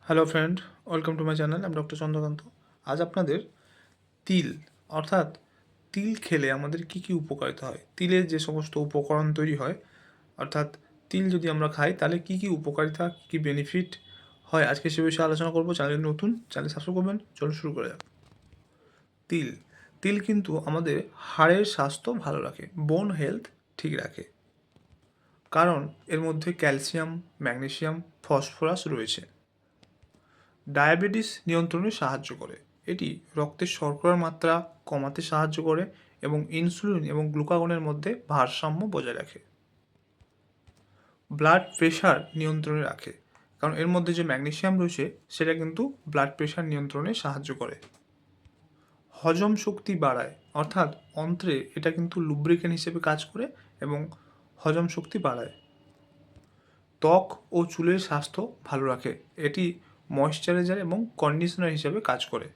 Hello friend, welcome to my channel. আমি doctor Chandrakant. আজ আপনাদের তিল অর্থাৎ তিল খেলে আমাদের কী কী উপকারিতা হয়, তিলের যে সমস্ত উপকরণ তৈরি হয়, অর্থাৎ তিল যদি আমরা খাই তাহলে কী কী উপকারিতা, কী কী বেনিফিট হয়, আজকে সে বিষয়ে আলোচনা করবো। চ্যানেল নতুন, চ্যানেল সাবস্ক্রাইব করবেন। চলুন শুরু করা যাক। তিল তিল কিন্তু আমাদের হাড়ের স্বাস্থ্য ভালো রাখে, বোন হেলথ ঠিক রাখে, কারণ এর মধ্যে ক্যালসিয়াম, ম্যাগনেসিয়াম, ফসফরাস রয়েছে। ডায়াবেটিস নিয়ন্ত্রণে সাহায্য করে। এটি রক্তের শর্করার মাত্রা কমাতে সাহায্য করে এবং ইনসুলিন এবং গ্লুকাগনের মধ্যে ভারসাম্য বজায় রাখে। ব্লাড প্রেশার নিয়ন্ত্রণে রাখে, কারণ এর মধ্যে যে ম্যাগনেসিয়াম রয়েছে সেটা কিন্তু ব্লাড প্রেশার নিয়ন্ত্রণে সাহায্য করে। হজম শক্তি বাড়ায়, অর্থাৎ অন্ত্রে এটা কিন্তু লুব্রিকেন্ট হিসেবে কাজ করে এবং হজম শক্তি বাড়ায়। ত্বক ও চুলের স্বাস্থ্য ভালো রাখে, এটি ময়শ্চারাইজার এবং কন্ডিশনার হিসেবে কাজ করে।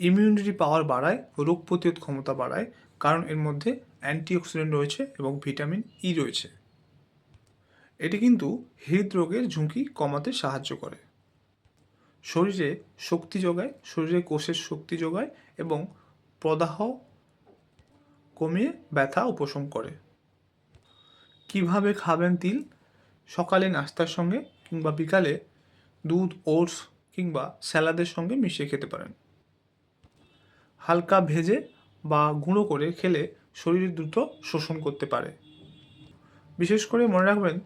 ইমিউনিটি পাওয়ার বাড়ায়, রোগ প্রতিরোধ ক্ষমতা বাড়ায়, কারণ এর মধ্যে অ্যান্টিঅক্সিডেন্ট রয়েছে এবং ভিটামিন ই রয়েছে। এটি কিন্তু হৃদরোগের ঝুঁকি কমাতে সাহায্য করে। শরীরে শক্তি যোগায়, শরীরে কোষের শক্তি যোগায় এবং প্রদাহ কমিয়ে ব্যথা উপশম করে। কিভাবে খাবেন তিল? সকালে নাস্তার সঙ্গে কিংবা বিকালে দুধ, ওটস কিংবা স্যালাদের সঙ্গে মিশিয়ে খেতে পারেন। হালকা ভেজে বা গুঁড়ো করে খেলে শরীর দ্রুত শোষণ করতে পারে। বিশেষ করে মনে রাখবেন,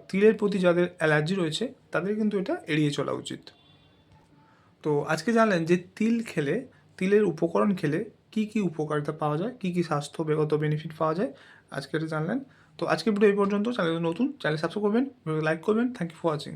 তিলের প্রতি যাদের অ্যালার্জি রয়েছে তাদের কিন্তু এটা এড়িয়ে চলা উচিত। তো আজকে জানলেন যে তিল খেলে, তিলের উপকরণ খেলে কী কী উপকারিতা পাওয়া যায়, কী কী স্বাস্থ্যগত বেনিফিট পাওয়া যায়, আজকে এটা জানলেন। তো আজকে ভিডিও এই পর্যন্ত। চ্যানেল নতুন, চ্যানেল সাবস্ক্রাইব করবেন, লাইক করবেন। Thank you for watching.